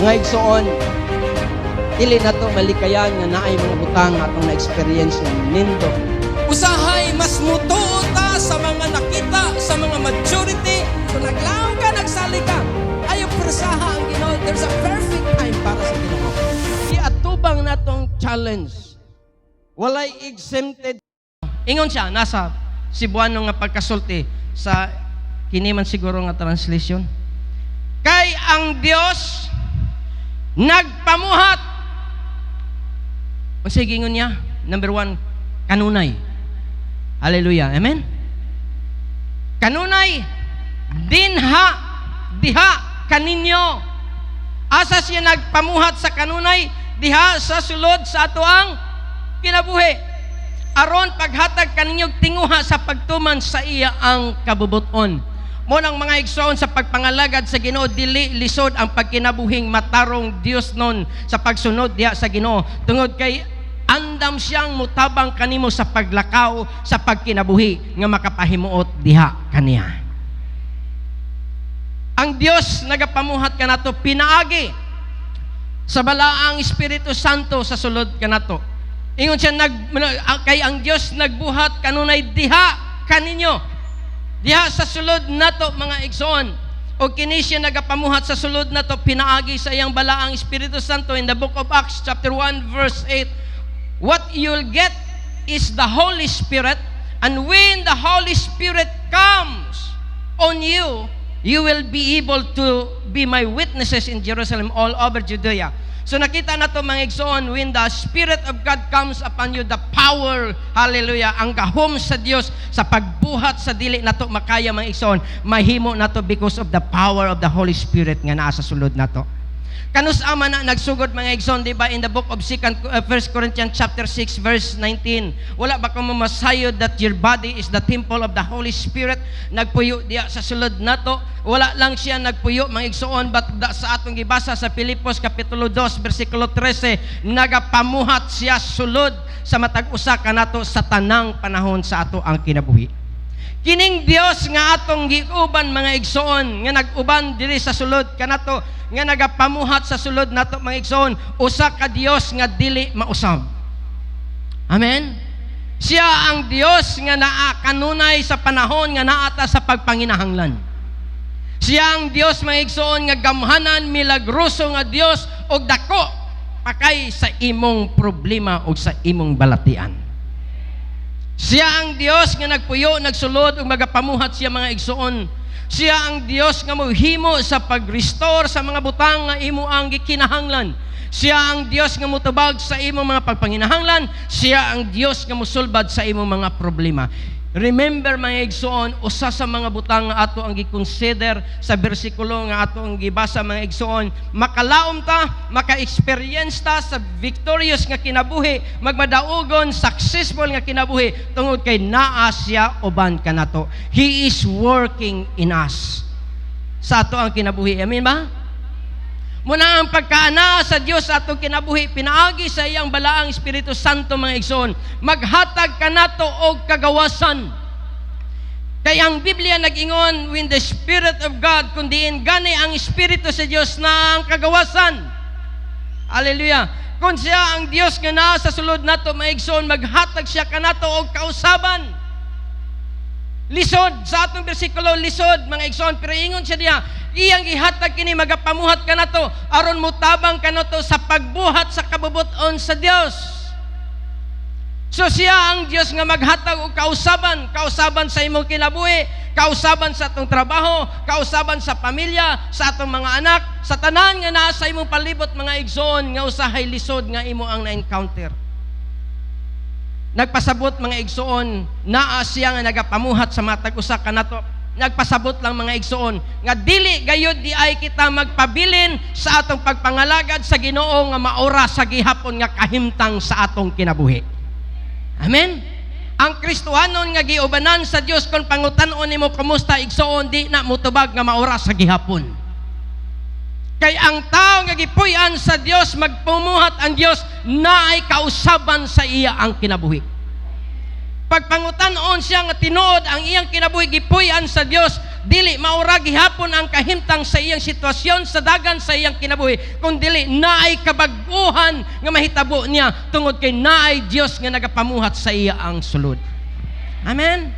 Mga igsoon, dili na to malikayan nga naay mga butang atong na-experience ng nindo. Usahay mas mutuo ta sa mga nakita, sa mga maturity. Kung naglaong ka, nagsali ka, ayaw persaha ang Ginoo. There's a perfect time para sa Ginoo. Iatubang na tong challenge. Walay exempted. Ingon siya, nasa Cebuano nga pagkasulti sa kiniman siguro nga translation. Kay ang Dios nagpamuhat. Ang sigingon niya, number 1, kanunay. Hallelujah. Amen? Kanunay, diha kaninyo. Asa siya nagpamuhat sa kanunay, diha sa sulod sa ato ang kinabuhi. Aron paghatag kaninyong tinguha sa pagtuman sa iya ang kabubuton. Mo nang mga igsoon sa pagpangalagad sa Ginoo, dili lisod ang pagkinabuhing matarong Dios non sa pagsunod diha sa Ginoo. Tungod kay andam siyang mutabang kanimo sa paglakaw sa pagkinabuhi nga makapahimuot diha kaniya. Ang Dios nagapamuhat kanato pinaagi sa balaang Espiritu Santo sa sulod kanato. Ingon siya kay ang Dios nagbuhat kanunay diha kaninyo. Diha sa sulod nato mga igsoon. O kini siya nagapamuhat sa sulod nato pinaagi sa iyang balaang Espiritu Santo in the book of Acts chapter 1 verse 8. What you'll get is the Holy Spirit, and when the Holy Spirit comes on you, you will be able to be my witnesses in Jerusalem, all over Judea. So nakita na to mga igsoon, when the Spirit of God comes upon you, the power, hallelujah, ang gahom sa Dios sa pagbuhat sa dili nato makaya mga igsoon, mahimo nato because of the power of the Holy Spirit nga naa sa sulod nato. Kanus ama na nagsugod mga igsoon, di ba, in the book of 1 Corinthians chapter 6 verse 19. Wala ba kamo masayod that your body is the temple of the Holy Spirit? Nagpuyo diya sa sulod nato. Wala lang siya nagpuyo mga igsoon, but sa atong gibasa sa Filipos kapitulo 2 versikulo 13, nagapamuhat siya sulod sa matag usa kanato sa tanang panahon sa ato ang kinabuhi. Kining Dios nga atong giuban mga igsoon, nga nag-uban diri sa sulod kanato, nga nagapamuhat sa sulod nato mga igsoon, usa ka Dios nga dili mausab. Amen. Siya ang Dios nga naa kanunay sa panahon nga naata sa pagpanginahanglan. Siya ang Dios mga igsoon nga gamhanan, milagroso nga Dios og dako pakay sa imong problema o sa imong balatian. Siya ang Dios nga nagpuyo, nagsulod ug magapamuhat siya mga igsoon. Siya ang Dios nga mohimo sa pag-restore sa mga butang nga imo ang gikinahanglan. Siya ang Dios nga mutubag sa imong mga pagpanginahanglan. Siya ang Dios nga mosulbad sa imong mga problema. Remember mga igsoon, usa sa mga butang nga ato ang gi-consider sa bersikulo nga ato ang gibasa mga igsoon, makalaom ta, maka-experience ta sa victorious nga kinabuhi, magmadaugon, successful nga kinabuhi, tungod kay naa siya uban kanato. He is working in us sa ato ang kinabuhi. Amen ba? Muna ang pagkaana sa Dios sa atong kinabuhi, pinaagi sa iyang balaang Espiritu Santo mga igsoon, maghatag kanato og kagawasan. Kay ang Biblia nag-ingon, when the Spirit of God, kundiin gani ang Espiritu sa Dios na ang kagawasan. Hallelujah. Kung siya ang Dios nga naa sa sulod nato mga igsoon, maghatag siya kanato og kausaban. Lisod sa atong bersikulo, lisod mga igsoon, pero ingon siya diya, iyang gihatag kini magapamuhat kanato aron mutabang kanato sa pagbuhat sa kabubuton sa Dios. So siya ang Dios nga maghatag og kausaban, kausaban sa imong kinabuhi, kausaban sa atong trabaho, kausaban sa pamilya, sa atong mga anak, sa tanan nga naa sa imong palibot mga igsoon nga usahay lisod nga imo ang na-encounter. Nagpasabot mga igsoon, naa siya nga nagapamuhat sa matag usa kanato. Nagpasabot lang mga igsoon nga dili gayud di ay kita magpabilin sa atong pagpangalagad sa Ginoo nga maura sa gihapon nga kahimtang sa atong kinabuhi. Amen. Ang Kristohanon nga giubanan sa Dios, kon pangutan-on nimo kumusta igsoon, di na mutubag nga maura sa gihapon. Kay ang tao nga gipuy-an sa Dios, magpumuhat ang Dios na ay kausaban sa iya ang kinabuhi. Pagpangutan-on siya nga tinuod ang iyang kinabuhi gipuy-an sa Dios, dili maura gihapon ang kahimtang sa iyang sitwasyon sa dagan sa iyang kinabuhi, kung dili naay kabag-uhan nga mahitabo niya tungod kay naay Dios nga nagapamuhat sa iya ang sulod. Amen.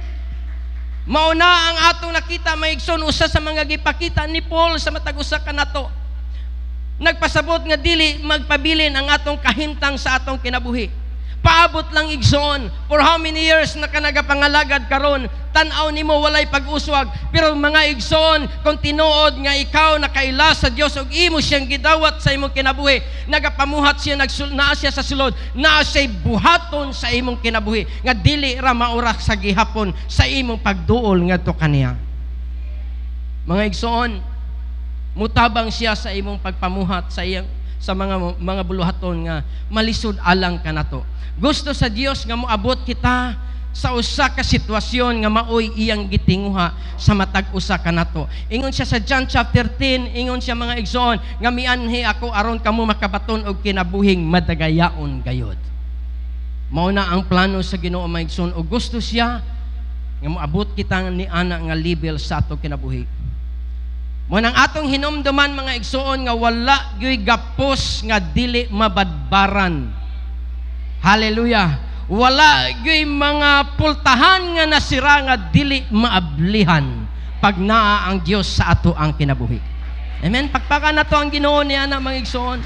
Mauna ang atong nakita maigsoon usa sa mga gipakita ni Paul sa matag usa kanato. Nagpasabot nga dili magpabilin ang atong kahimtang sa atong kinabuhi. Paabot lang igsoon. For how many years na ka nagapangalagad karon, tan-aw nimo walay pag-uswag, pero mga igsoon, kung tinuod nga ikaw nakaila sa Dios ug imo siyang gidawat sa imong kinabuhi, nagapamuhat siya, naa siya sa sulod, naa siya buhaton sa imong kinabuhi, nga dili ra maura sa gihapon sa imong pagduol ngadto kaniya. Mga igsoon, mutabang siya sa imong pagpamuhat sa iyang sa mga buluhaton nga malisod alang kanato. Gusto sa Dios nga moabot kita sa usa ka sitwasyon nga maoy iyang gitinguha sa matag usa kanato. Ingon siya sa John chapter 10, ingon siya mga igsoon nga mianhi ako aron kamo makabaton og kinabuhing madagayaon gayod. Mao na ang plano sa Ginoo mga igsoon, ug gusto siya nga moabot kita ni ana nga level sa ato kinabuhi. Mo nang atong hinumduman mga igsoon nga wala gyoy gapos nga dili mabadbaran. Hallelujah. Wala gyoy mga pultahan nga nasira nga dili maablihan pag naa ang Dios sa ato ang kinabuhi. Amen. Pagpaka na to ang Ginoo niya na mga igsoon.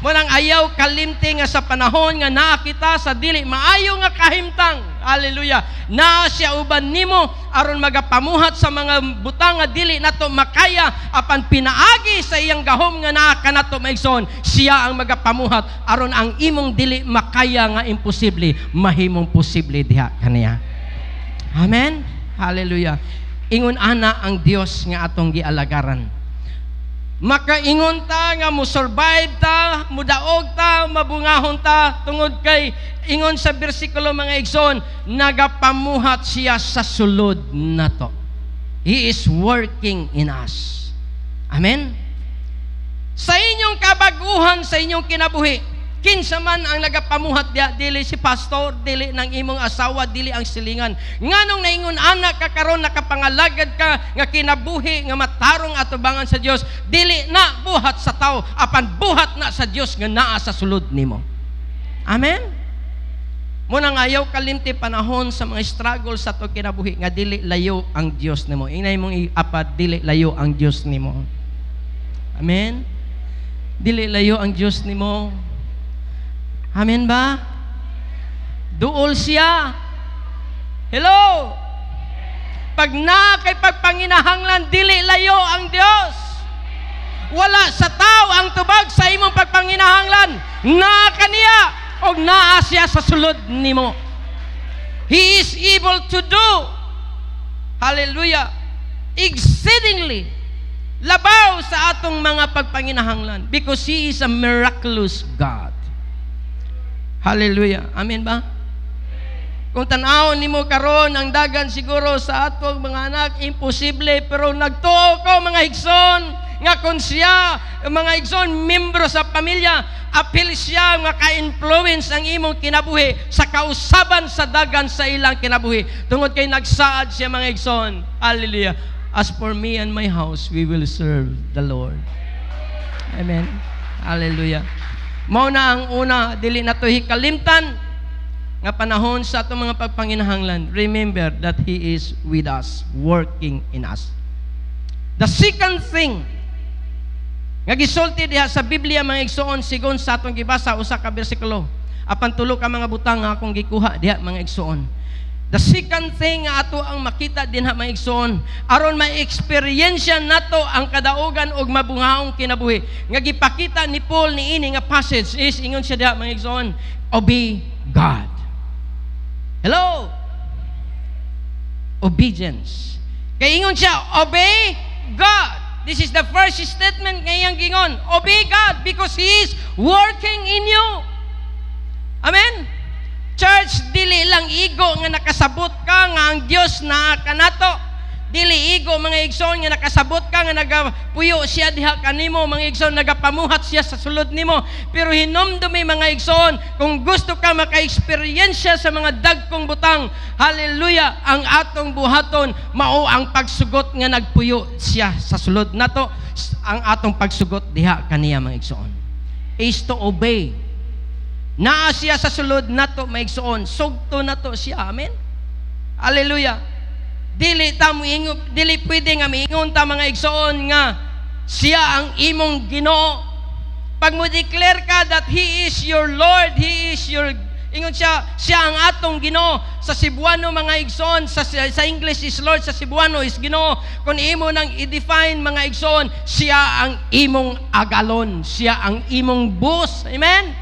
Mo nang ayaw kalimti nga sa panahon nga naa kita sa dili maayo nga kahimtang. Hallelujah. Naa siya uban nimo aron magapamuhat sa mga butang nga dili nato makaya apan pinaagi sa iyang gahom nga naa kanato maigsoon. Siya ang magapamuhat aron ang imong dili makaya nga imposible mahimong posible diha kaniya. Amen. Hallelujah. Ingon ana ang Dios nga atong gialagaran. Makaingon ta nga mo-survive ta, mudaog ta, mabungahon ta, tungod kay ingon sa bersikulo mga igsoon, nagapamuhat siya sa sulod nato. He is working in us. Amen? Sa inyong kabaguhan, sa inyong kinabuhi, kinsa man ang nagapamuhat diya, dili si pastor, dili ng imong asawa, dili ang silingan. Nganong naingon anak ka karon nakapangalagad ka nga kinabuhi nga matarong atubangan sa Dios, dili na buhat sa tao, apan buhat na sa Dios nga naa sa sulod nimo. Amen. Munang ayaw kalimti panahon sa mga struggle sa to kinabuhi nga dili layo ang Dios nimo. Ingay mong iapad, dili layo ang Dios nimo. Amen. Dili layo ang Dios nimo. Amen ba? Duol siya. Hello? Pag na kay pagpanginahanglan, dili layo ang Dios. Wala sa tao ang tubag sa imong pagpanginahanglan. Na kaniya o naa siya sa sulod nimo. He is able to do, hallelujah, exceedingly labaw sa atong mga pagpanginahanglan because He is a miraculous God. Hallelujah. Amen ba? Kung tanaw nimo karon ang dagan siguro sa atong mga anak, imposible, pero nagtuo ko mga igsoon nga kung siya, mga igsoon, membro sa pamilya, apil siya nga ka-influence ang imong kinabuhi sa kausaban sa dagan sa ilang kinabuhi. Tungod kay nagsaad siya mga igsoon. Hallelujah. As for me and my house, we will serve the Lord. Amen. Hallelujah. Mao na ang una, dili na to hikalimtan nga panahon sa atong mga pagpanginahanglan. Remember that He is with us, working in us. The second thing nga gisulti diha sa Biblia mga igsoon, sigon sa atong gibasa usa ka bersikulo, apan tulo ka mga butang nga akong gikuha diha mga igsoon. The second thing nga ato ang makita din ha mga igsoon, aron ma-experiensya nato ang kadaugan og mabungahong kinabuhi. Nga gipakita ni Paul niini nga passage is ingon siya diha mga igsoon, obey God. Hello? Obedience. Kay ingon siya, obey God. This is the first statement ngayang gingon, obey God because He is working in you. Amen? Church, dili lang igo nga nakasabot ka nga ang Dios na kanato. Dili igo mga igsoon nga nakasabot ka nga nagapuyo siya diha kanimo, mga igsoon nagapamuhat siya sa sulod nimo. Pero hinomdumi mga igsoon, kung gusto ka maka-eksperyensya sa mga dagkong butang, hallelujah, ang atong buhaton mao ang pagsugot nga nagpuyo siya sa sulod nato. Ang atong pagsugot diha kaniya mga igsoon is to obey. Naa siya sa sulod nato mga igsoon, sugto nato siya. Amen. Hallelujah. Dili pwede nga miingon ta mga igsoon nga siya ang imong Ginoo. Pag mo declare ka that He is your Lord, He is your, ingon siya ang atong Ginoo. Sa Cebuano mga igsoon, sa English is Lord, sa Cebuano is Ginoo. Kung imo nang i-define mga igsoon, siya ang imong agalon, siya ang imong boss. Amen.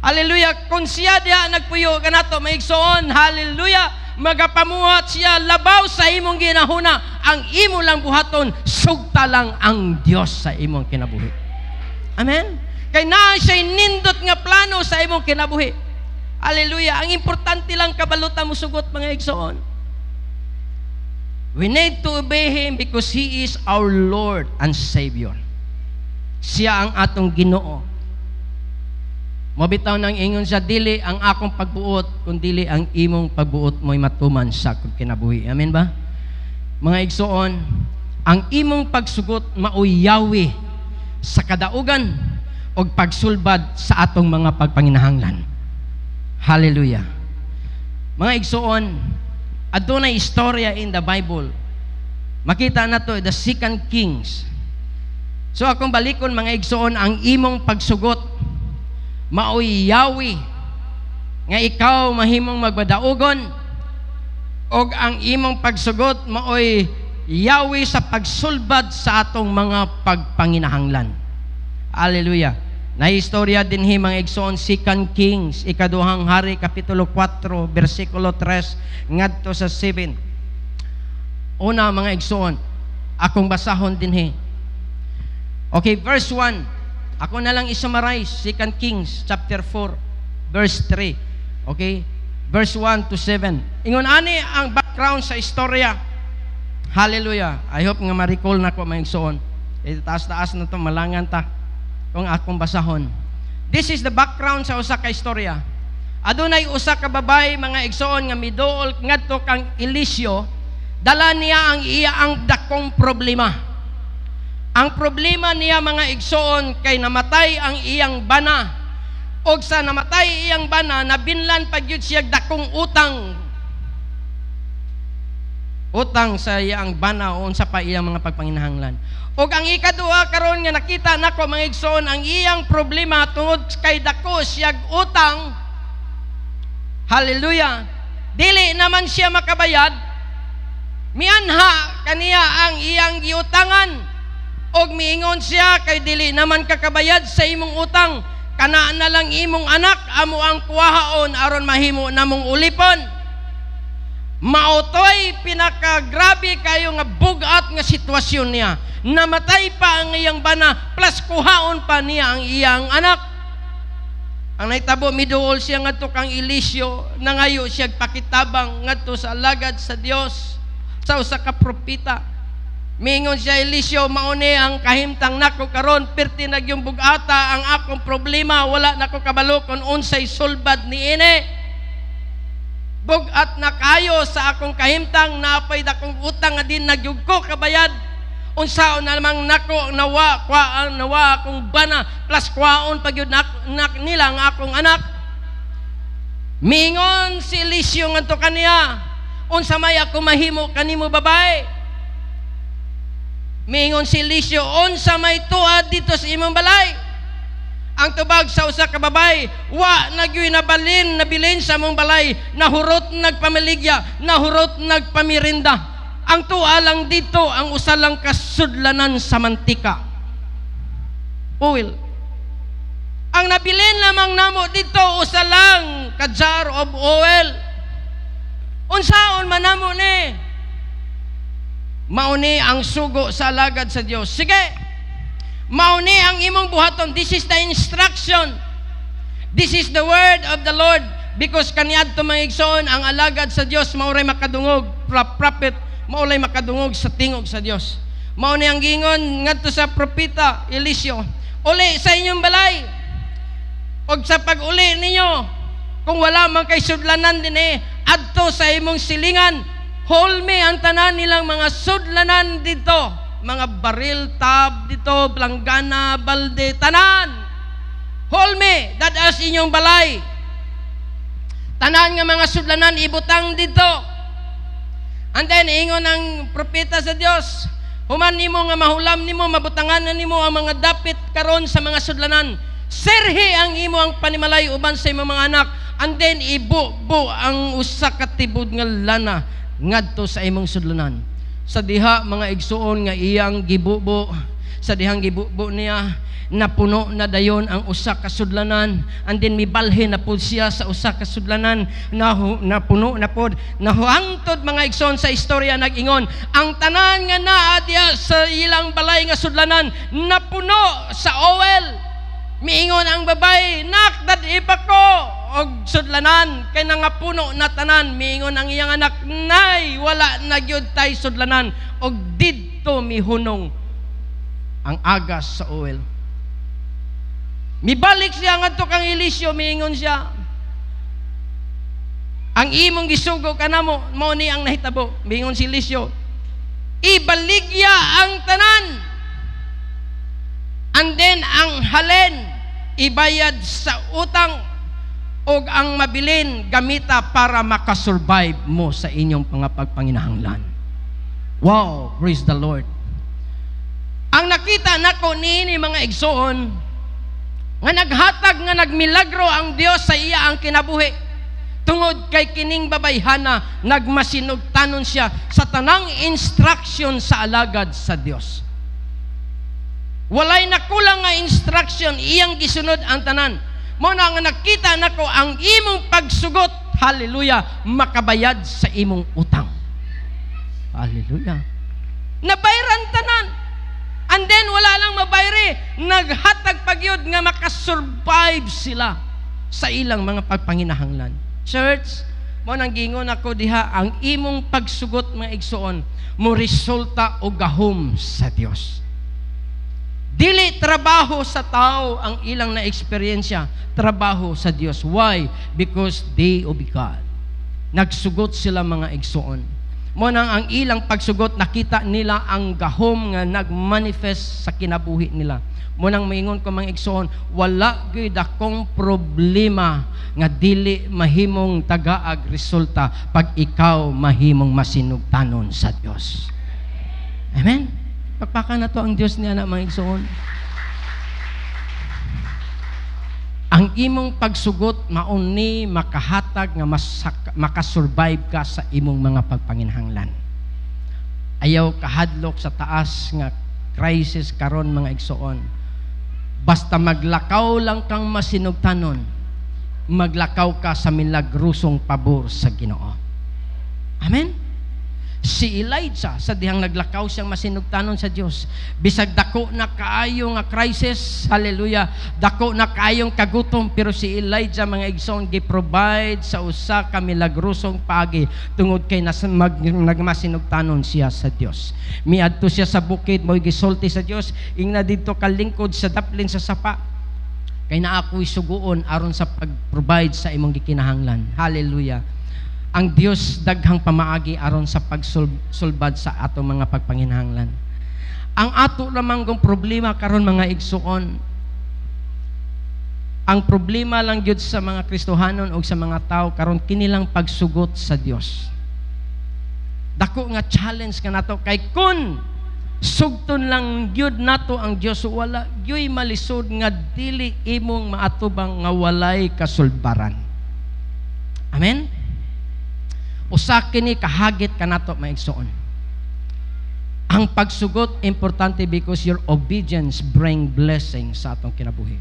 Hallelujah. Kung siya diha nagpuyo kanato mga igsoon, hallelujah, magapamuhat siya labaw sa imong ginahuna. Ang imo lang buhaton, sugta lang ang Dios sa imong kinabuhi. Amen. Kay naa siya nindot nga plano sa imong kinabuhi. Hallelujah. Ang importante lang kabalutan mo sugot mga igsoon. We need to obey Him because He is our Lord and Savior. Siya ang atong Ginoo. Mabitaw nang ingon sa dili ang akong pagbuot, kundi ang imong pagbuot mo'y matuman sa kinabuhi. Amen ba? Mga igsoon, ang imong pagsugot maoy Yahweh sa kadaugan o pagsulbad sa atong mga pagpanginahanglan. Hallelujah. Mga igsoon, adunay istorya in the Bible. Makita na to, the 2 Kings. So akong balikon mga igsoon, ang imong pagsugot maoy Yahweh nga ikaw mahimong magbadaugon, og ang imong pagsugot maoy Yahweh sa pagsulbad sa atong mga pagpanginahanglan. Hallelujah. Naistorya din mga igsoon 2 Kings, ikaduhang hari, kapitulo 4, versikulo 3 ngadto sa 7. Una mga igsoon, akong basahon din. Okay, verse 1. Ako na lang isummarize 2 Kings chapter 4 verse 3. Okay? Verse 1 to 7. Ingon ani ang background sa istorya. Hallelujah. I hope nga ma-recall na ko mga igsoon. Taas-taas na to, malangan ta kung akong basahon. This is the background sa usa ka istorya. Adunay usa ka babay mga igsoon nga miduol ngadto kang Eliseo, dala niya ang dakong problema. Ang problema niya mga igsoon kay namatay ang iyang bana. Og sa namatay iyang bana, nabinlan pagyud siya dakong utang. Utang sa iyang bana o sa pa iyang mga pagpanginahanglan. Og ang ikaduha karon nga nakita nako mga igsoon, ang iyang problema tungod kay dako siya utang. Hallelujah. Dili naman siya makabayad. Mianha kaniya ang iyang giutangan. Og miingon siya kay dili naman kakabayad sa imong utang, kana na lang imong anak amo ang kuwahaon aron mahimo namong ulipon. Mautoy pinakagrabe kayo nga bugat nga sitwasyon niya. Namatay pa ang iyang bana plus kuhaon pa niya ang iyang anak. Ang naitabo miduol siya ngadto kang Eliseo, nangayo siya pakitabang ngadto sa alagad sa Dios sa usa ka propeta. Mingon siya, Eliseo, mauni ang kahimtang nako karon, perti nagyong bugata ang akong problema, wala nako kabalo kung unsay sulbad ni ine. Bugat na kayo sa akong kahimtang, napay dakong utang nga din nagyug ko kabayad. Unsaon na lamang nako nawa akong bana plus kwaon pagyud nila ang akong anak. Mingon si Eliseo ngadto kaniya, unsa may ako mahimo kanimo babae? Mingon si Eliseo, unsa may tuad dito sa imong balay? Ang tubag sa usa ka babay, wa nagyoy nabilin sa mong balay, nahurot nagpamiligya, nahurot nagpamirinda. Ang tua lang dito, ang usa lang kasudlanan sa mantika. Oil. Ang nabilin lamang namo dito, usa lang ka jar of oil. Unsaon man namo ni? Mauni ang sugo sa alagad sa Dios. Sige. Mauni ang imong buhaton. This is the instruction. This is the word of the Lord. Because kaniadto mga igsoon, ang alagad sa Dios mauray makadungog. Prophet maulay makadungog sa tingog sa Dios. Mao ni ang gingon ngadto sa propeta Eliseo, uli sa inyong balay, og sa pag-uli ninyo, kung wala man kay sudlanan dinhi, adto sa imong silingan, holme ang tanan nilang mga sudlanan dito, mga baril, tab dito, planggana, balde, tanan. Holme, dadas inyong balay. Tanan nga mga sudlanan ibutang dito. And then ingon ang propeta sa Dios, human nimo nga mahulam nimo, mabutangan nimo ang mga dapit karon sa mga sudlanan. Serhi ang imo ang panimalay uban sa imong mga anak. And then ibubo ang usa ka tibod nga lana ngadto sa imong sudlanan. Sa diha mga igsuon nga iyang gibubo, sa dihang gibubo niya, napuno na dayon ang usa ka sudlanan, and then mibalhin na pud siya sa usa ka sudlanan, napuno na pud, nahuangtod mga igsoon sa istorya nag-ingon, ang tanan nga naa diya sa ilang balay nga sudlanan napuno sa oil. Miingon ang babay, nak dad ipa ko og sudlanan kay nangapuno na tanan. Miingon ang iyang anak, nay wala na gyud tay sudlanan, og didto mihunong ang agas sa oil. Mibalik siya ngadto kang Eliseo, miingon siya, ang imong gisugo kanamo mao ni ang nahitabo. Miingon si Eliseo, ibaligya ang tanan, and then ang halen ibayad sa utang, og ang mabilin gamita para makasurvive mo sa inyong mga pagpanginahanglan. Wow, praise the Lord. Ang nakita nako niini mga igsoon, nga naghatag nga nagmilagro ang Dios sa iya ang kinabuhi. Tungod kay kining babayhana, nagmasinugtanon siya sa tanang instruction sa alagad sa Dios. Walay nakulang nga instruction, iyang gisunod ang tanan. Mo na nga nakita nako ang imong pagsugot, hallelujah, makabayad sa imong utang. Hallelujah. Nabayran tanan. And then wala lang mabayri, naghatag pagyud nga makasurvive sila sa ilang mga pagpanginahanglan. Church, mo nang gingon ako diha, ang imong pagsugot mga igsoon mo resulta o gahom sa Dios. Dili trabaho sa tao ang ilang na eksperyensya, trabaho sa Dios. Why? Because they obey God. Nagsugot sila mga igsoon. Mo nang ang ilang pagsugot, nakita nila ang gahom nga nagmanifest sa kinabuhi nila. Mo nang maingon ko mga igsoon, wala gyud akong problema nga dili mahimong tagaag resulta pag ikaw mahimong masinugtanon sa Dios. Amen. Pagpaka na to ang Dios niya na mga igsoon. Ang imong pagsugot mauni makahatag nga makasurvive ka sa imong mga pagpanginahanglan. Ayaw kahadlok sa taas nga crisis karon mga igsoon. Basta maglakaw lang kang masinugtanon, maglakaw ka sa milagrosong pabor sa Ginoo. Amen. Si Elijah, sa dihang naglakaw siyang masinugtanon sa Dios, bisag dako na kaayo nga crisis, hallelujah, dako na kaayong kagutom, pero si Elijah mga igsoon gi-provide sa usa ka milagrosong paagi tungod kay nagmasinugtanon siya sa Dios. Miadto siya sa bukid, mo'y gisulti sa Dios, ingna didto kalingkod sa daplin sa sapa, kay naa ako'y suguon aron sa pag-provide sa imong gikinahanglan. Hallelujah. Ang Dios daghang pamaagi aron sa pagsulbad sa atong mga pagpanginahanglan. Ang ato lamang gong problema karon mga igsuon, ang problema lang gyud sa mga Kristohanon o sa mga tao karon kinilang pagsugot sa Dios. Dako nga challenge ka nato kay kun sugton lang gyud nato ang Dios, wala gyoy malisod nga dili imong maatubang nga walay kasulbaran. Amen. Usa kini kahagit kanato mga igsoon. Ang pagsugot importante because your obedience bring blessing sa atong kinabuhi.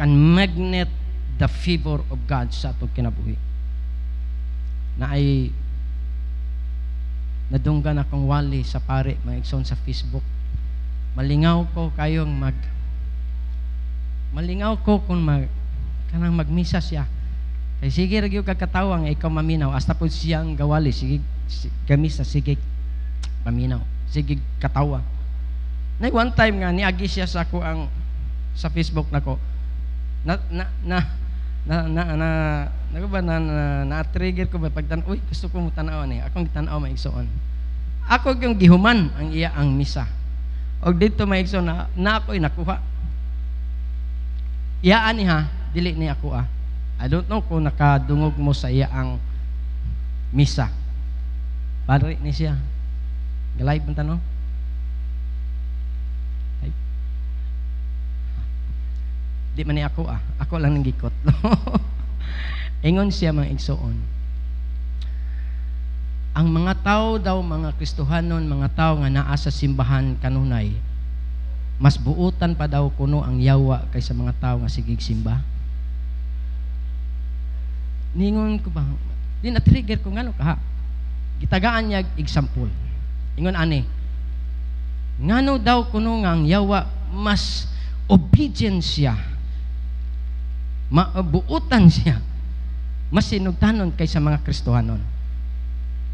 Can magnet the favor of God sa atong kinabuhi. Na ay nadunggan akong wali sa pare mga igsoon sa Facebook. Malingaw ko kung kanang magmisa siya. Kay sige ra gyud kakatawang ikaw maminaw hasta pud siyang gawali sige gamisa sige paminaw. Sige katawa. Na one time nga niagi siya sa ako ang sa Facebook nako. Na-trigger ko ba pagtan, uy, gusto ko mo tanaw ni. Akong gitanaw maigsoon. Ako yung gihuman ang iya ang misa. Og dito maigsoon na ako'y nakuha. Iyaan ni ha, dili ni ako ah. I don't know kung nakadungog mo sa iya ang misa. Padre ni siya. Galay man tanong. Ay. Di man ni ako ah. Ako lang nang gikot. Ingon siya mga igsoon. Ang mga tao daw, mga Kristohanon, mga tao nga naa sa simbahan kanunay, mas buutan pa daw kuno ang yawa kaysa mga tao nga sigig simba. Ningon ko ba? Di na-trigger ko ngano kaha. Gitagaan niya example. Ingon ani. Ngano daw kuno nga ang yawa mas obedient siya. Mabuutan siya. Mas sinugtanon kaysa mga Kristohanon.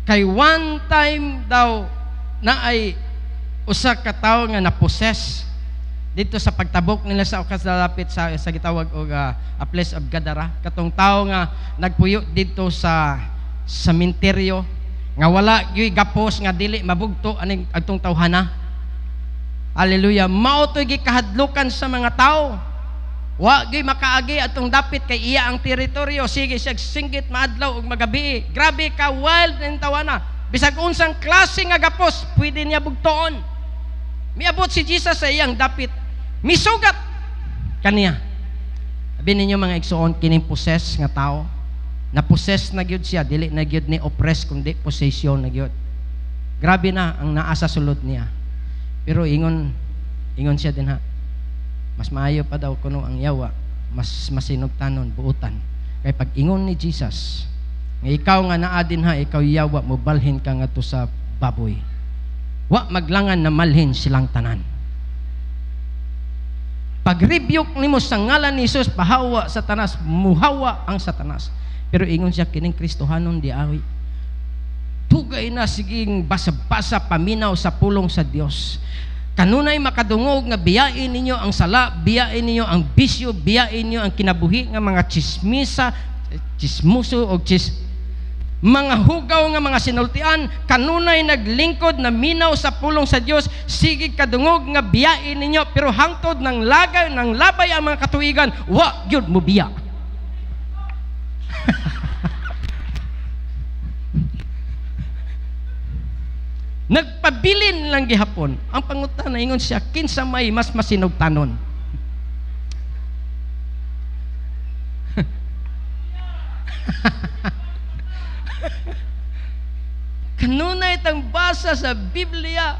Kay one time daw na ay usa ka tawo nga na-possess dito sa pagtabok nila sa kasalapit sa gitawag og a place of Gadara, katong tawo nga nagpuyo dito sa sementeryo nga wala gyud gapos nga dili mabugto aning adtong tawhana. Hallelujah. Mao toy gikahadlukan sa mga tawo. Wa gyud makaagi atong dapit kay iya ang teritoryo. Sige siya singgit maadlaw ug magabi. Grabe ka wild ning tawana. Bisag unsang klase nga gapos pwede niya bugtoon. Miabot si Jesus sa iyang dapit. Misugat kaniya. Sabi ninyo mga igsoon, kining possess nga tao. Na-possess na gyud siya, dili na gyud ni oppress kundi possession na gyud. Grabe na ang naa sa sulod niya. Pero ingon siya din ha. Mas maayo pa daw kuno ang yawa, mas masinugtanon buutan. Kay pag ingon ni Jesus, nga ikaw nga naa din ha, ikaw yawa mo balhin ka ngadto sa baboy. Wa maglangan na malhin silang tanan. Pag-rebuke nimo sa ngalan ni Jesus, pahawa Satanas, muhawa ang Satanas. Pero ingon siya kining Kristohanon di awi. Tugay na siging basa-basa paminaw sa pulong sa Dios. Kanunay makadungog nga biyain ninyo ang sala, biyain ninyo ang bisyo, biyain ninyo ang kinabuhi nga mga chismuso o mga hugaw nga mga sinultian. Kanunay naglingkod na minaw sa pulong sa Dios, sige kadungog nga biyain ninyo, pero hangtod ng lagay ng labay ang mga katuigan, wa gyud mo biya. Nagpabilin lang gihapon. Ang pangutana ingon siya, kinsa may mas masinugtanon. Kanunay tang basa sa Biblia.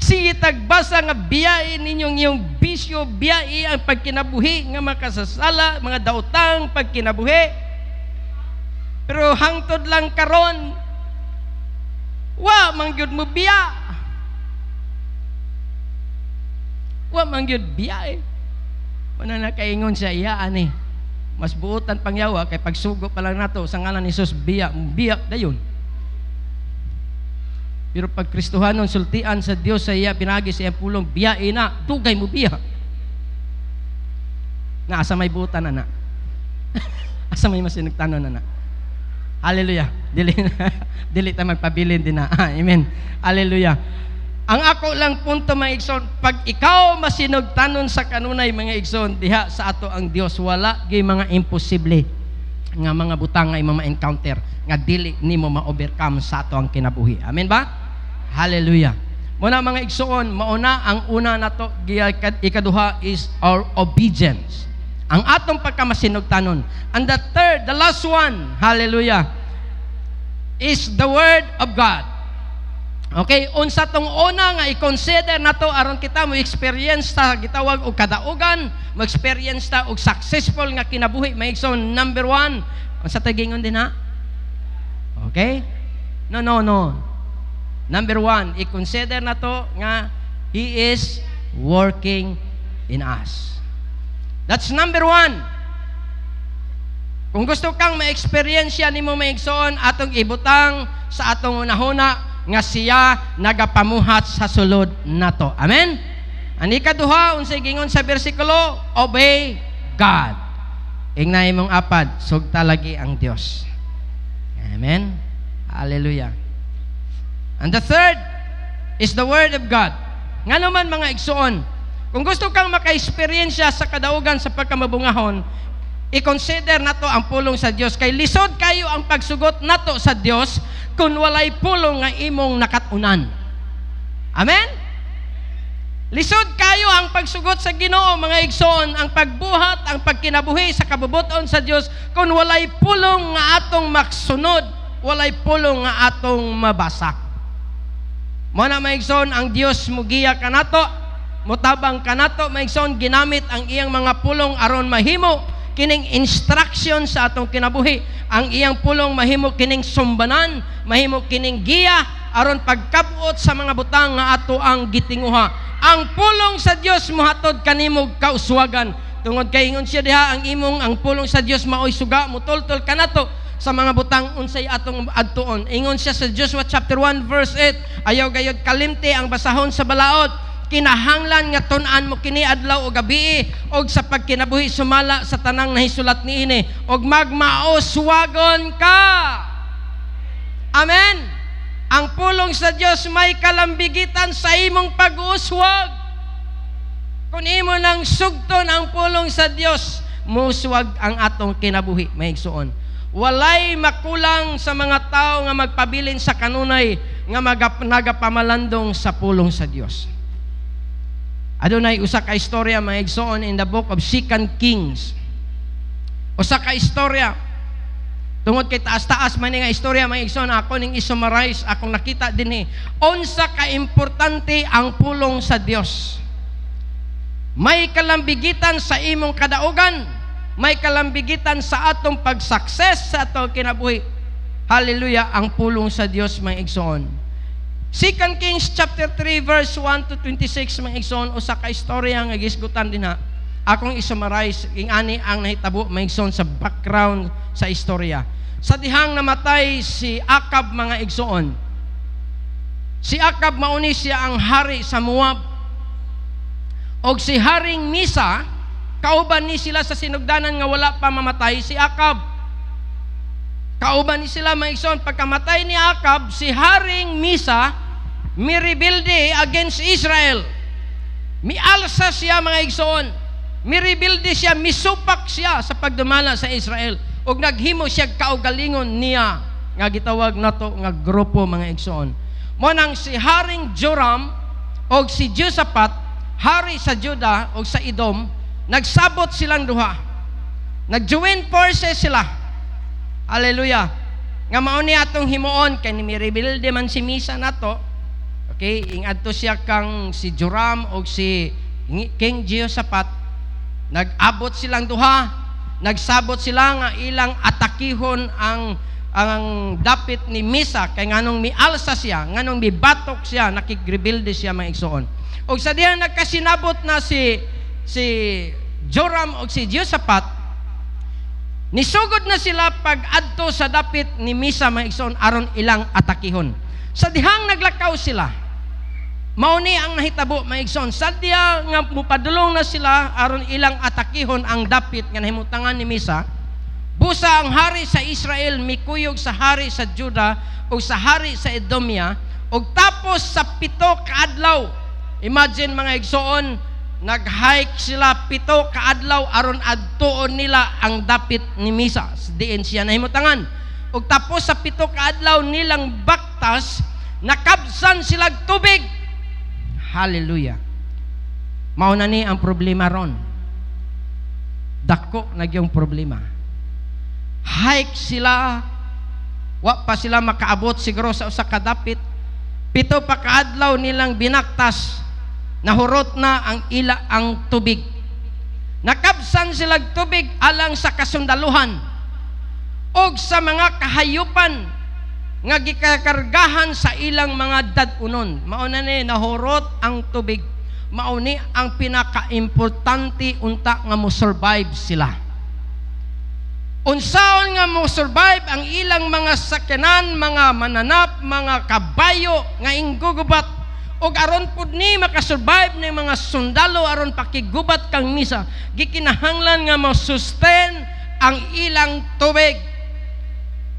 Sige tagbasa nga biyain ninyong iyong bisyo, biyain ang pagkinabuhi nga makasasala, mga daotang pagkinabuhi. Pero hangtod lang karon, wa mangyud mo biya. Wa mangyud biya eh. Wala na kaingon sa iya ani. Mas buutan pang yawa kay pagsugo pa lang nato sa ngalan ni Jesus biya dayon. Pero pag Kristohanon sultian sa Dios sa iya pinagi sa iyang pulong, biyain na, dugay mo biya. Nga asa may buutan na. Asa may masinugtanon na. Hallelujah. Dili ta magpabilin din na. Amen. Hallelujah. Ang ako lang punto mga igsoon, pag ikaw masinugtanon sa kanunay mga igsoon, diha sa ato ang Dios, wala gyud mga imposible nga mga butang nga imong ma-encounter nga dili nimo ma-overcome sa ato ang kinabuhi. Amen ba? Hallelujah. Muna mga igsoon, mauna ang una nato ikaduha is our obedience. Ang atong pagkamasinugtanon. And the third, the last one, hallelujah, is the Word of God. Okay, unsa tong una nga i-consider nato aron kita mo experience ta gitawag og kadaugan, mo experience ta og successful nga kinabuhi. Maigsoon, number one, unsa ta gingon din ha? Okay? No. Number one, i-consider nato nga He is working in us. That's number one. Kung gusto kang ma-experience nimo maigsoon atong ibutang sa atong unahuna nga siya nagapamuhat sa sulod nato. Amen? Ang ikaduha, unsay gingon sa bersikulo, obey God. Ingnay mong apad, sugta lagi ang Dios. Amen? Hallelujah. And the third is the Word of God. Nga naman mga igsoon, kung gusto kang maka-experiensya sa kadaugan sa pagkamabungahon, i-consider nato ang pulong sa Dios. Kay lisod kayo ang pagsugot nato sa Dios kung walay pulong nga imong nakatunan. Amen? Lisod kayo ang pagsugot sa Ginoo, mga igsoon, ang pagbuhat, ang pagkinabuhi sa kabubuton sa Dios kung walay pulong nga atong maksunod, walay pulong nga atong mabasa. Mo na mga igsoon, ang Dios mugiya kanato, mutabang kanato, mga igsoon, ginamit ang iyang mga pulong aron mahimo kining instruction sa atong kinabuhi. Ang iyang pulong mahimo kining sumbanan, mahimo kining giya aron pagkabuot sa mga butang nga ato ang gitinguha. Ang pulong sa Dios mohatod kanimo kauswagan. Tungod kay ingon siya diha, ang pulong sa Dios maoy suga, mutultol kanato sa mga butang unsay atong adtuon. Ingon siya sa Joshua chapter 1 verse 8, ayaw gayud kalimti ang basahon sa balaod, kinahanglan nga tun-an mo kini adlaw o gabi og sa pagkinabuhi sumala sa tanang nahisulat niini og magmaoswagon ka. Amen. Ang pulong sa Dios may kalambigitan sa imong pag-uswag. Kung imo nang sugton ang pulong sa Dios, muswag ang atong kinabuhi, maigsuon. Walay makulang sa mga tao nga magpabilin sa kanunay nga nagapamalandong sa pulong sa Dios. Adunay usa ka istorya, mga igsoon, in the book of 2 Kings. Usa ka istorya. Tungod kay taas-taas man nga istorya, mga igsoon, ako ning isummarize, akong nakita dinhi. Unsa ka importante ang pulong sa Dios. May kalambigitan sa imong kadaugan, may kalambigitan sa atong pag-success sa atong kinabuhi. Hallelujah, ang pulong sa Dios, mga igsoon. 2 Kings chapter 3 verse 1 to 26, mga igsoon, usa ka istorya nga gisgutan dinha. Akong isummarize ingani ang nahitabo, mga igsoon, sa background sa istorya. Sa dihang namatay si Akab, mga igsoon. Si Akab mauni siya ang hari sa Moab. Og si Haring Misa, kauban ni sila sa sinugdanan nga wala pa mamatay si Akab. Kauban ni sila, mga igsoon, pagkamatay ni Akab, si Haring Misa miribilde against Israel. Mialsa siya, mga igsoon. Miribilde siya, misupak siya sa pagdumala sa Israel. Og naghimo siya kaugalingon niya nga gitawag nato nga grupo, mga igsoon. Mo nang si Haring Joram og si Josaphat, hari sa Juda og sa Edom, nagsabot silang duha. Nag-join forces sila. Hallelujah. Nga mao ni atong himuon kay ni miribilde man si Misa nato. Okay, ingadto siya kang si Joram og si King Jehoshaphat. Nag-abot silang duha. Nagsabot sila nga ilang atakihon ang dapit ni Misa kay nganong mialsa siya, nganong mibatok siya, nakigrebilde siya, mga igsoon. Og sa diha nagkasinabot na si Joram og si Jehoshaphat, nisugod na sila pag-adto sa dapit ni Misa, mga igsoon, aron ilang atakihon. Sa dihang naglakaw sila, mao ni ang nahitabo, mga igsoon. Sa diha nga mupadulong na sila aron ilang atakihon ang dapit nga nahimutangan ni Misa, busa ang hari sa Israel mikuyog sa hari sa Juda o sa hari sa Edomia, og tapos sa 7 ka adlaw. Imagine, mga igsoon, nag-hike sila 7 ka adlaw aron adtuon nila ang dapit ni Misa. Diin siya nahimutangan. Og tapos sa 7 ka adlaw nilang baktas, nakabsan sila tubig. Hallelujah. Mao na ni ang problema ron. Dako nagyong problema. Hike sila, wa pa sila makaabot siguro sa usa ka dapit. 7 pa ka adlaw nilang binaktas, nahurot na ang tubig. Nakabsan sila tubig alang sa kasundaluhan og sa mga kahayupan nga gikakargahan sa ilang mga dad-unon. Mao na ni nahurot ang tubig. Mao ni ang pinaka-importante unta nga mo survive sila. Unsaon nga mo survive ang ilang mga sakyanan, mga mananap, mga kabayo nga inggugubat, ug aron pud ni makasurvive ni mga sundalo aron pakigubat kang misa, gikinahanglan nga mo sustain ang ilang tubig.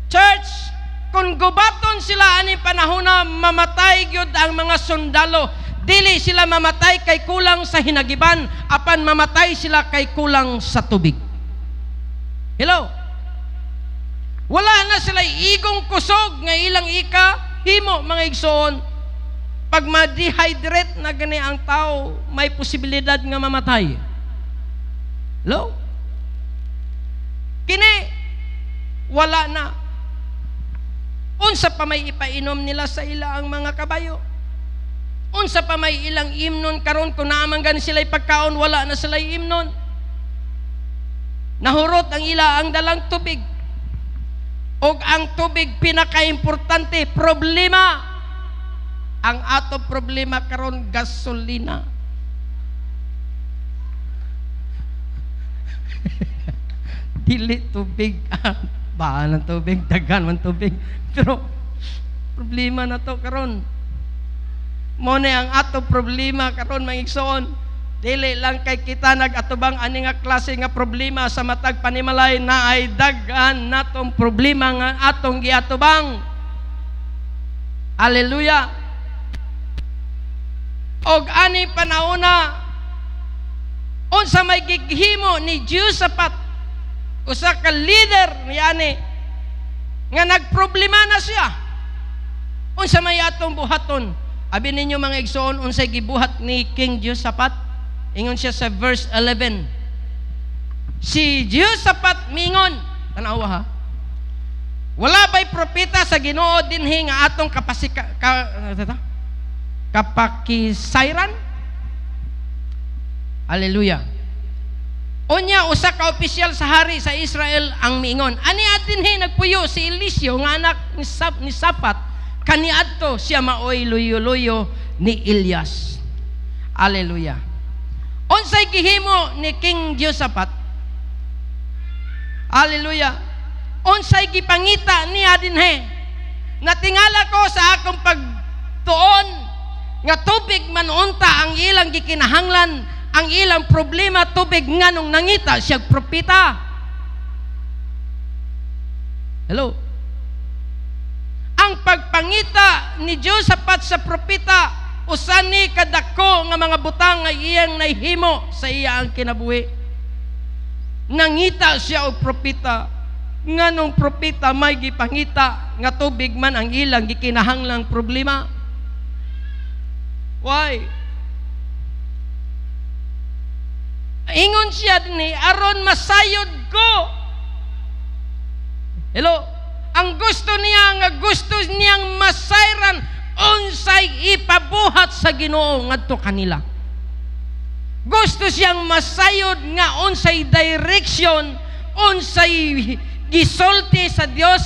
Church, kung gubaton sila ani panahon na mamatay gyud ang mga sundalo, dili sila mamatay kay kulang sa hinagiban, apan mamatay sila kay kulang sa tubig. Hello? Wala na sila igong kusog nga ilang himo mga igsoon. Pag ma-dehydrate na gani ang tao, may posibilidad nga mamatay. Hello? Kini, wala na. Unsa pa may ipainom nila sa ila ang mga kabayo? Unsa pa may ilang imnon karon kung naamang gani sila'y pagkaon, wala na sila'y imnon. Nahurot ang ila ang dalang tubig. Og ang tubig pinaka-importante, problema. Ang ato problema karon gasolina. Dili tubig, baan ng tubig, dagan man tubig. Pero problema na to karon. Mo na ang ato problema karon mga igsoon. Dili lang kay kita nag-atubang ani nga klase nga problema sa matag panimalay, na ay daghan natong problema nga atong giatubang. Hallelujah. Og ani panahona, unsa may gighimo ni Jehoshaphat, usa ka leader niani nga nagproblema na siya. Unsa may atong buhaton? Abi ninyo mga igsoon, unsay gibuhat ni King Jehoshaphat? Ingon siya sa verse 11. Si Jehoshaphat mingon, tanawa ha, wala ba'y propeta sa Ginoo dinhi nga atong kapakisayran? Hallelujah. Unya, usa ka opisyal sa hari sa Israel ang miingon, ani dinhi nagpuyo si Eliseo nga anak ni Safat, kaniadto siya maoy luyo-luyo ni Elias. Hallelujah. Unsay gihimo ni King Jehoshaphat? Hallelujah. Unsay gipangita niya dinhi? Natingala ko sa akong pagtuon nga tubig man unta ang ilang gikinahanglan, ang ilang problema tubig nganong nangita siya propeta. Hello. Ang pagpangita ni Jehoshaphat sa propeta, usani kadako nga mga butang nga iyang nahimo sa iya ang kinabuhi. Nangita siya og propeta, nganong propeta may gipangita nga tubig man ang ilang gikinahanglang problema. Why? Ingon siya ni aron masayod ko. Hello. Ang gusto niyang masayran unsay ipabuhat sa Ginoo ngadto kanila. Gusto siyang masayod nga unsay direction, unsay gisulti sa Dios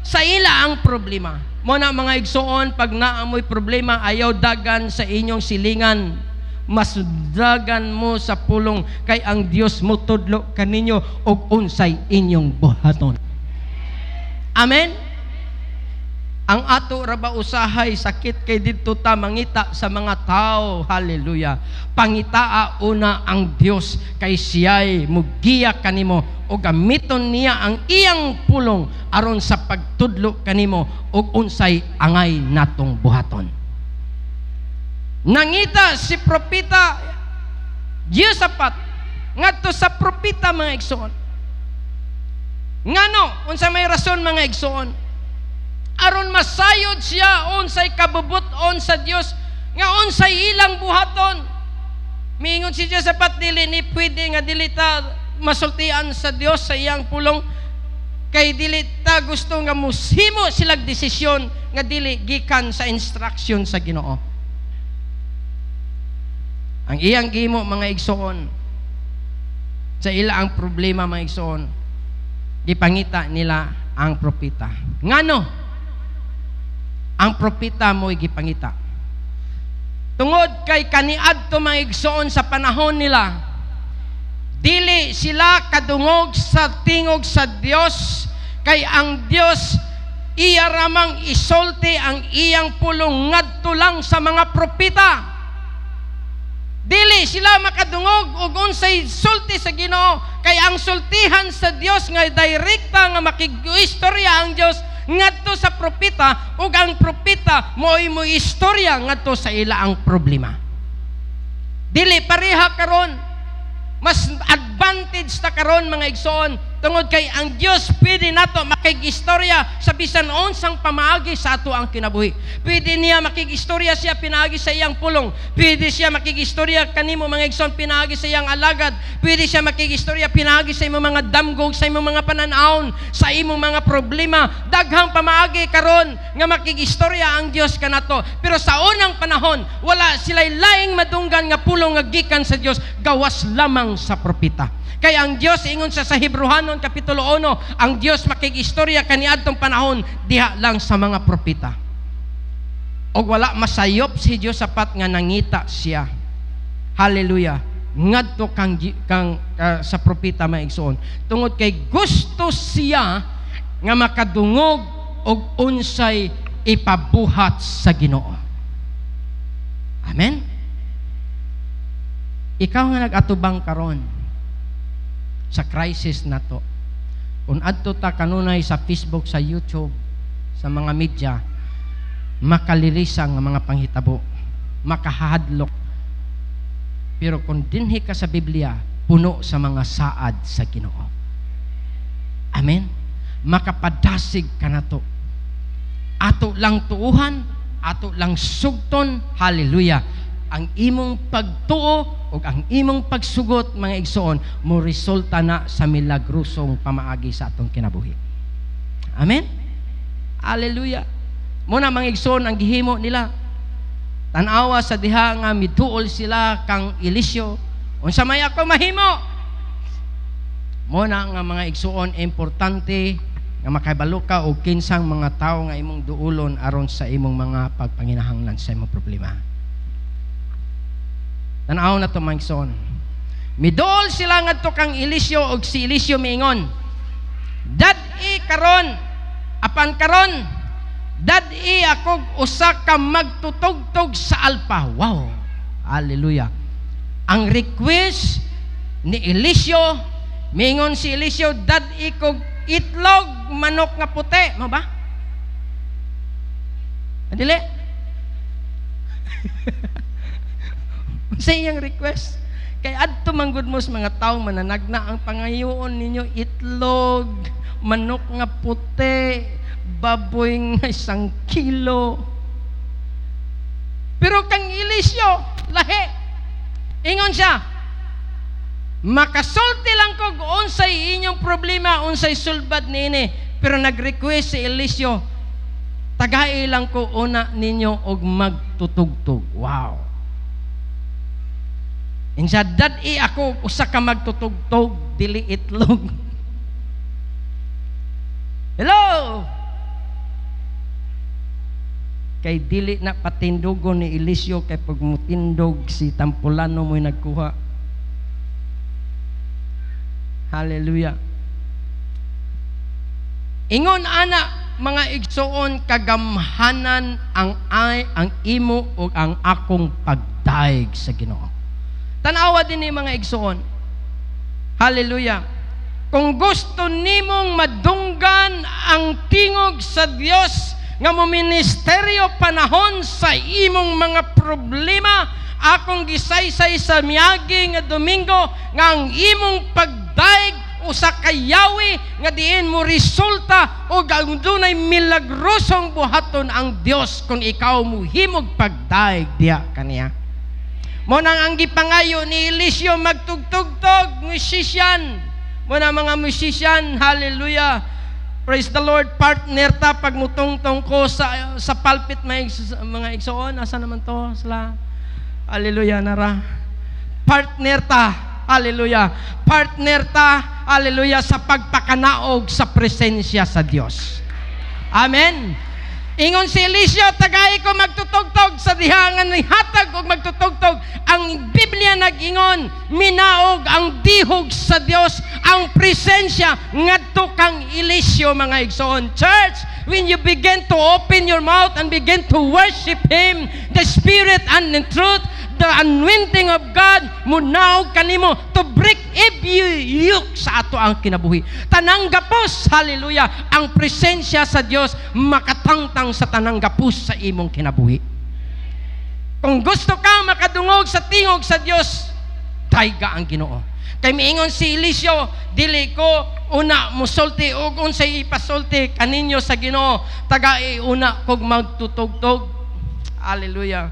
sa ila ang problema. Mo na mga igsoon, pag naamoy problema, ayaw dagan sa inyong silingan, mas dagan mo sa pulong, kay ang Dios mo tudlo kaninyo og unsay inyong buhaton. Amen. Ang ato raba usahay sakit kay didto ta mangita sa mga tao. Hallelujah. Pangitaa una ang Dios kay siya'y mugiya kanimo o gamiton niya ang iyang pulong aron sa pagtudlo kanimo og unsay angay natong buhaton. Nangita si propeta Jehoshaphat ngadto sa propeta mga igsoon. Ngano unsa may rason mga igsoon? Aron masayod siya unsay kabubuton sa Dios nga unsay ilang buhaton. Miingon si Jehoshaphat, dili ni pwede nga dili ta masultian sa Dios sa iyang pulong, kay dili ta gusto nga musimo silang desisyon nga dili gikan sa instruction sa Ginoo. Ang iyang gihimo mga igsoon sa ila ang problema mga igsoon, gipangita nila ang propeta. Ngano? Ang propeta mo'y gipangita. Tungod kay kaniadto mga igsoon sa panahon nila, Dili sila kadungog sa tingog sa Dios, kay ang Dios iya ramang isulti ang iyang pulong ngadto lang sa mga propeta. Dili sila makadungog og unsay sulti sa Ginoo, kay ang sultihan sa Dios nga direkta nga makigistorya ang Dios ngadto sa propeta, ug ang propeta mo'y mo istorya ngadto sa ila ang problema. Dili pareha karon, mas advantage ta karon mga igsoon, tungod kay ang Dios pwede nato makigistorya sa bisan unsang pamaagi sa ato ang kinabuhi. Pwede niya makigistorya siya pinaagi sa iyang pulong. Pwede siya makigistorya kanimo mga igsoon pinaagi sa iyang alagad. Pwede siya makigistorya pinaagi sa imong mga damgog, sa imong mga pananaon, sa imong mga problema. Daghang pamaagi karon nga makigistorya ang Dios kanato. Pero sa unang panahon, wala sila'y laing madunggan nga pulong nga gikan sa Dios, gawas lamang sa propeta. Kaya ang Dios ingon sa Hebrehanon kapitulo 1, ang Dios makigistorya kaniadtong panahon diha lang sa mga propeta. Og wala masayop si Dios sapat nga nangita siya. Hallelujah. Ngadto sa propeta maigsoon. Tungod kay gusto siya nga makadungog og unsay ipabuhat sa Ginoo. Amen. Ikaw nga nag-atubang karon sa crisis na to, kung adto ta kanunay sa Facebook, sa YouTube, sa mga media, makalirisang nga mga panghitabo, makahadlok. Pero kung dinhi ka sa Biblia, puno sa mga saad sa Ginoo. Amen. Makapadasig ka na to. Ato lang tuuhan, ato lang sugton. Hallelujah. Ang imong pagtuo o ang imong pagsugot mga igsoon mo resulta na sa milagrosong pamaagi sa atong kinabuhi. Amen. Hallelujah. Muna mga igsoon ang gihimo nila. Tanawa sa diha nga mituol sila kang Eliseo. Unsa may ako mahimo? Muna nga mga igsoon importante nga makahibalo ka og kinsang mga tao nga imong duulon aron sa imong mga pagpanginahanglan sa imong problema. Tanaw na to mga igsoon. Midol sila ngadto kang Eliseo og si Eliseo miingon, "Dad-i karon, apan karon, dad-i akog usa ka magtutugtog sa alpa." Wow. Hallelujah. Ang request ni Eliseo, miingon si Eliseo, "Dad-i kog itlog manok nga puti." Mo ba? Adili? Sa iyang request, kay adto manggod mo sa mga tao mananagna ang pangayoon ninyo, itlog, manok nga puti, baboy nga 1 kilo. Pero kang Eliseo, lahi. Ingon siya, makasulti lang kog unsay inyong problema, unsay sulbad niini. Pero nag-request si Eliseo, tagay lang ko una ninyo og magtutugtog. Wow. Insa dad-i ako usa ka magtutugtog dili itlog. Hello. Kay dili na patindugon ni Eliseo kay pag mutindog si Tampulano mo'y nagkuha. Hallelujah. Ingon ana mga igsoon, kagamhanan ang imo o ang akong pagdaig sa Ginoo. Tanawa din ni mga igsoon. Hallelujah. Kung gusto nimong madunggan ang tingog sa Dios nga moministeryo panahon sa imong mga problema, akong gisaysay sa miagi nga Domingo nga ang imong pagdaig usa ka yawi nga diin mo resulta o dunay milagrosong buhaton ang Dios kung ikaw mo himog pagdaig diha kaniya. Mo nang ang gipangayo ni Eliseo magtugtugtog musician. Mo na mga musician, hallelujah. Praise the Lord. Partner ta pag mutungtong ko sa pulpit mga igsoon. Asa naman to sila? Hallelujah nara. Partner ta. Hallelujah. Partner ta. Hallelujah sa pagpakanaog sa presensya sa Dios. Amen. Ingon si Eliseo, tagay ko magtutugtog sa dihangan ni hatag og magtutugtog. Ang Biblia nag-ingon, minaog ang dihog sa Dios, ang presensya ngadto kang Eliseo, mga igsoon. Church, when you begin to open your mouth and begin to worship Him, the Spirit and in truth, the anointing of God, munaog kanimo to break every yoke sa ato ang kinabuhi. Tanang gapos, hallelujah, ang presensya sa Dios makatangtang sa tanang gapos sa imong kinabuhi. Kung gusto ka makadungog sa tingog sa Dios, dayga ang Ginoo. Kay miingon si Eliseo, dili ko una musulti og unsay ipasulti kaninyo sa Ginoo, tagai una kog magtutugtog. Hallelujah.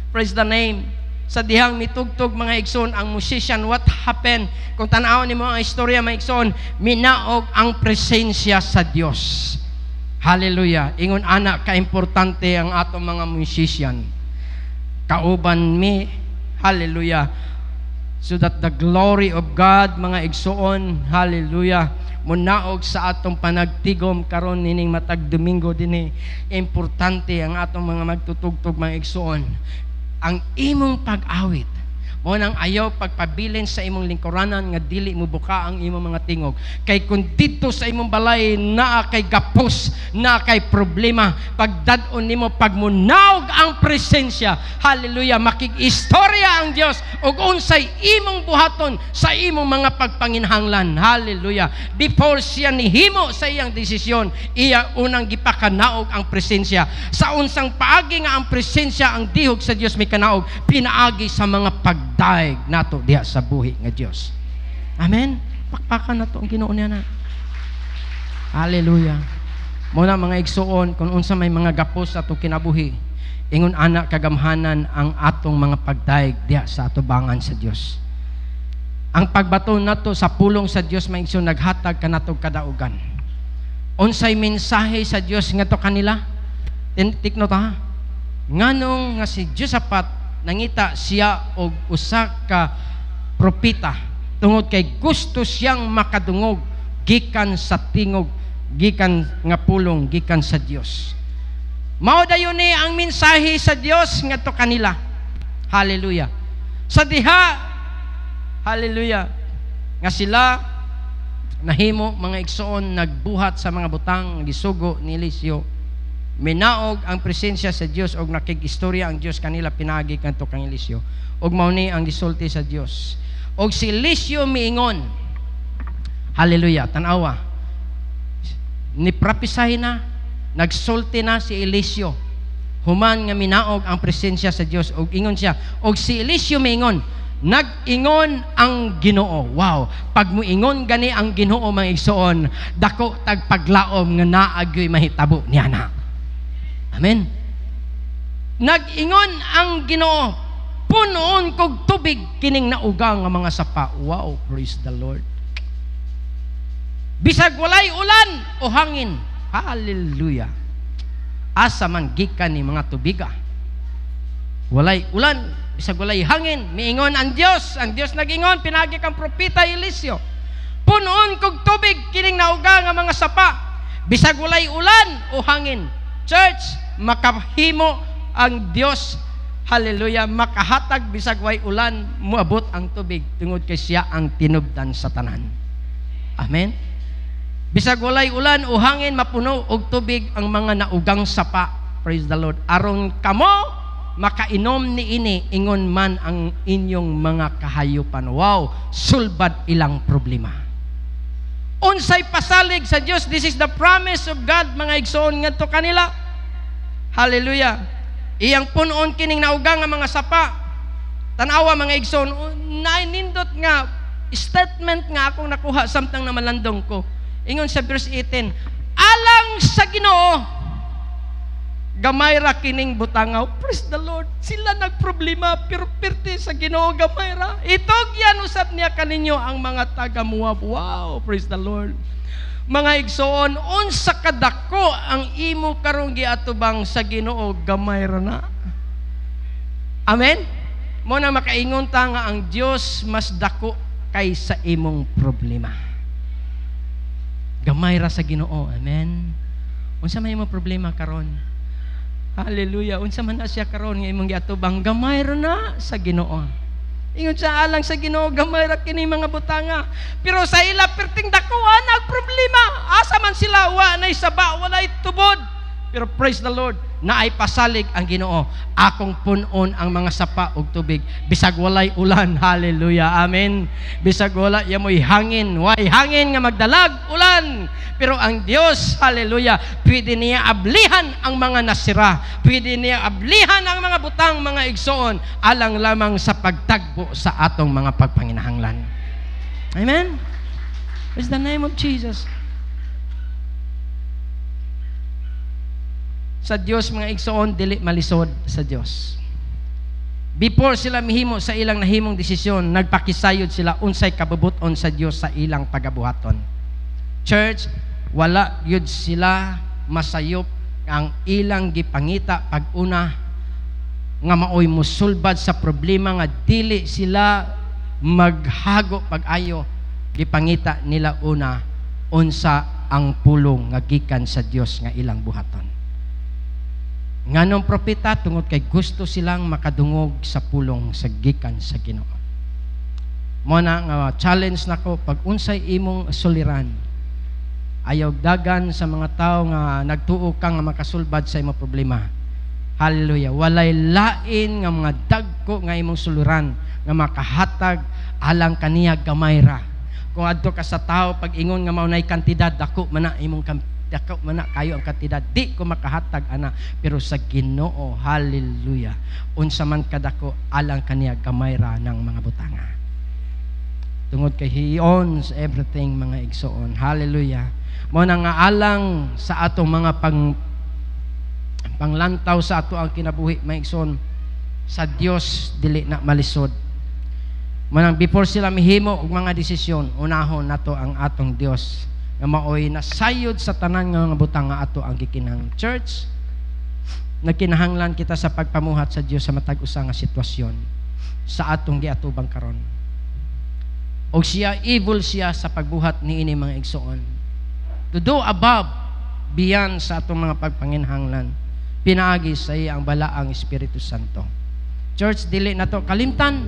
Praise the name. Sa dihang mitugtog, mga igsoon, ang musician, what happened? Kung tanaw ni mo ang istorya, mga igsoon, minaog ang presensya sa Dios. Hallelujah. Ingon anak, kaimportante ang atong mga musician. Kauban mi, hallelujah, so that the glory of God, mga igsoon, hallelujah, munaog sa atong panagtigom karon nining matag Domingo dinhi. Importante ang atong mga magtutugtog, mga igsoon. Ang imong pag-awit mo nang ayaw pagpabilin sa imong lingkuranan nga dili mo buka ang imong mga tingog. Kay kung dito sa imong balay naa kay gapos, naa kay problema, pagdad-on nimo pagmunaog ang presensya, hallelujah, makig-istorya ang Dios ug unsay imong buhaton sa imong mga pagpanginhanglan. Hallelujah. Before siya nihimo sa iyang desisyon, iya unang gipakanaog ang presensya. Sa unsang paagi nga ang presensya, ang dihog sa Dios may kanaog, pinaagi sa mga pagdaig nato diha sa buhi nga Dios. Amen. Pakpakan nato ang Ginoo niya na. Hallelujah. Muna mga igsuon, kung unsa may mga gapos ato kinabuhi, ingon ana kagamhanan ang atong mga pagdaig diha sa atubangan sa Dios. Ang pagbaton nato sa pulong sa Dios, mga igsuon, naghatag kanatog kadaugan. Unsay mensahe sa Dios ngadto kanila? Tikno ta ha. Nganong nga si Josaphat nangita siya og usa ka propeta tungod kay gusto siyang makadungog gikan sa tingog, gikan nga pulong gikan sa Dios. Mao dayon ni ang mensahe sa Dios ngadto kanila. Hallelujah. Sa diha, hallelujah, nga sila nahimo, mga igsoon, nagbuhat sa mga butang gisugo ni Eliseo. Minaog ang presensya sa Dios og nakig-istorya ang Dios kanila, pinagi kanto kang Eliseo. Og mao ni ang gisulti sa Dios. Og si Eliseo miingon, hallelujah, tanawa, ni propisahin na, nagsulti na si Eliseo, human nga minaog ang presensya sa Dios. Og ingon siya, og si Eliseo miingon, nag-ingon ang Ginoo. Wow, pag muingon gani ang Ginoo, mga igsoon, dako tag paglaom nga naagyoy mahitabo niya na. Amen. Nag-ingon ang Ginoo, punoon kog tubig kining naugang nga mga sapa. Wow, praise the Lord. Bisag walay ulan o hangin, hallelujah, asa man gikan ni mga tubiga. Walay ulan, bisag walay hangin, miingon ang Dios nag-ingon, pinagi kang propeta Eliseo, punoon kog tubig kining naugang nga mga sapa, bisag walay ulan o hangin. Church, makahimo ang Dios, hallelujah, makahatag bisag way ulan, muabot ang tubig tungod kay siya ang tinubdan sa tanan. Amen. Bisag walay ulan o hangin, mapuno og tubig ang mga naugang sapa. Praise the Lord. Aron kamo makainom ni ini, ingon man ang inyong mga kahayupan. Wow, sulbad ilang problema. Unsay pasalig sa Dios, this is the promise of God, mga igsoon ngadto kanila. Hallelujah. Iyang punon kining naugang nga mga sapa. Tanawa, mga igsoon, nainindot nga statement nga akong nakuha samtang namalandong ko. Ingon sa verse 18, alang sa Ginoo gamay ra kining butangaw. Praise the Lord. Sila nagproblema pero perti sa Ginoo gamay ra. Itog yan usab niya kaninyo ang mga taga Moab. Wow, praise the Lord. Mga igsoon, unsa kadako ang imo karong giatubang sa Ginoo gamay ra na. Amen. Mo na makaingon ta nga ang Dios mas dako kaysa imong problema. Gamay ra sa Ginoo. Amen. Unsa may imong problema karon? Hallelujah. Unsa man na siya karon nga imong giatubang gamay ra na sa Ginoo. Ingon siya alang sa Ginoo gamay ra kini mga butanga. Pero sa ila perting dakuha nag problema. Asa man sila wa nay saba, walay tubod. Pero praise the Lord, naay pasalig ang Ginoo. Akong punon ang mga sapa og tubig bisag walay ulan. Hallelujah. Amen. Bisag wala yamoy hangin, way hangin nga magdalag ulan. Pero ang Dios, hallelujah, pwede niya ablihan ang mga nasira. Pwede niya ablihan ang mga butang, mga igsoon, alang lamang sa pagtagbo sa atong mga pagpanginahanglan. Amen? It's the name of Jesus. Sa Dios, mga igsoon, dili malisod sa Dios. Before sila mihimo sa ilang nahimong desisyon, nagpakisayod sila unsay kabubuton sa Dios sa ilang pagabuhaton. Church, wala yun sila masayop ang ilang gipangita pag-una nga maoy musulbad sa problema nga dili sila maghago pag-ayo. Gipangita nila una unsa ang pulong nga gikan sa Dios nga ilang buhaton. Nganong propeta tungod kay gusto silang makadungog sa pulong sa gikan sa Ginoo. Mo na nga challenge nako pag unsay imong suliran. Ayaw dagan sa mga tao nga nagtuo ka nga makasulbad sa imong problema. Hallelujah. Walay lain nga mga dagko nga imong suluran nga makahatag alang kaniya gamay ra. Kung adto ka sa tao pag ingon nga maunay kantidad dako man na imong dako man na kayo ang kantidad, di ko makahatag ana, pero sa Ginoo, hallelujah, unsa man kadako alang kaniya gamay ra ng mga butanga. Tungod kay He owns everything, mga igsoon. Hallelujah. Mo na nga alang sa atong mga panglantaw sa ato ang kinabuhi, mga igsoon, sa Dios dili na malisod. Mo nang before sila mihimo og mga desisyon, unahon nato ang atong Dios nga maoy nasayod sa tanan nga butang nga ato ang gikinahanglan. Church, nagkinahanglan kita sa pagpamuhat sa Dios sa matag usa nga sitwasyon sa atong giatubang karon. Og siya, evil siya sa pagbuhat niini, mga igsoon. To do above, beyond sa atong mga pagpanginahanglan, pinaagi sa iya ang balaang Espiritu Santo. Church, dili na to kalimtan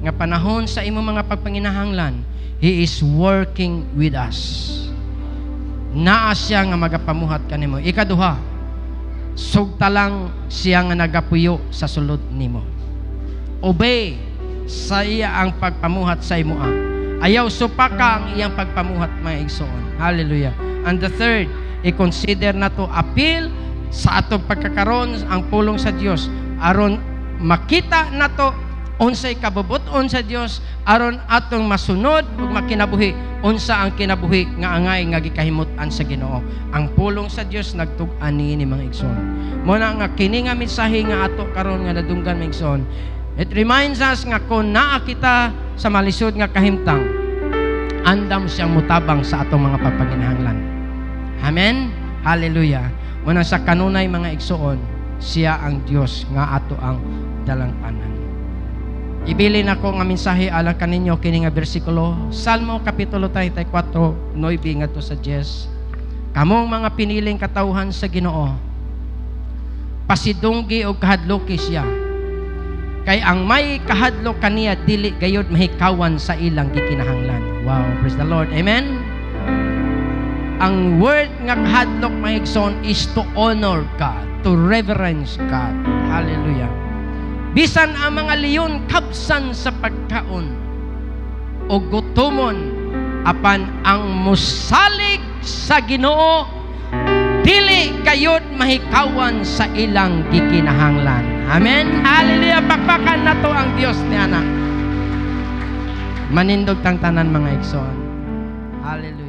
nga panahon sa imong mga pagpanginahanglan, He is working with us. Naa siya nga magapamuhat kanimo. Ikaduha, sugta lang siya nga nagapuyo sa sulod nimo. Obey sa iya ang pagpamuhat sa imo. Ayaw supaka ang iyang pagpamuhat, mga igsoon. Hallelujah. And the third, i-consider na to appeal sa atong pagkakaroon ang pulong sa Dios aron makita na to unsay kabubuton sa Dios aron atong masunod ug makinabuhi unsa ang kinabuhi nga angay nga gikahimut-an sa Ginoo. Ang pulong sa Dios nagtug-an niini, mga igsoon. Mo na nga kini nga mensahe nga ato karon nga nadunggan, mga igsoon. It reminds us nga kung naa kita sa malisod nga kahimtang, andam siyang mutabang sa atong mga pagpanginahanglan. Amen. Hallelujah. Mo na sa kanunay, mga igsoon, siya ang Dios nga ato ang dalangpanan. Ibilin ako nga mensahe alang kaninyo kini nga bersikulo, Salmo kapitulo 34, 9 ngadto sa 10. Kamong mga piniling katawhan sa Ginoo, pasidunggi og kahadloki siya. Kay ang may kahadlok kaniya dili gayud mahikawan sa ilang gikinahanglan. Wow, praise the Lord. Amen. Ang word nga kahadlok, mga igsoon, is to honor God, to reverence God. Hallelujah. Bisan ang mga leyon kabsan sa pagkaon o gutomon, apan ang musalig sa Ginoo dili kayod mahikawan sa ilang gikinahanglan. Amen. Hallelujah. Pakpakan nato ang Dios ni anak. Manindog tang tanan, mga igsoon. Hallelujah.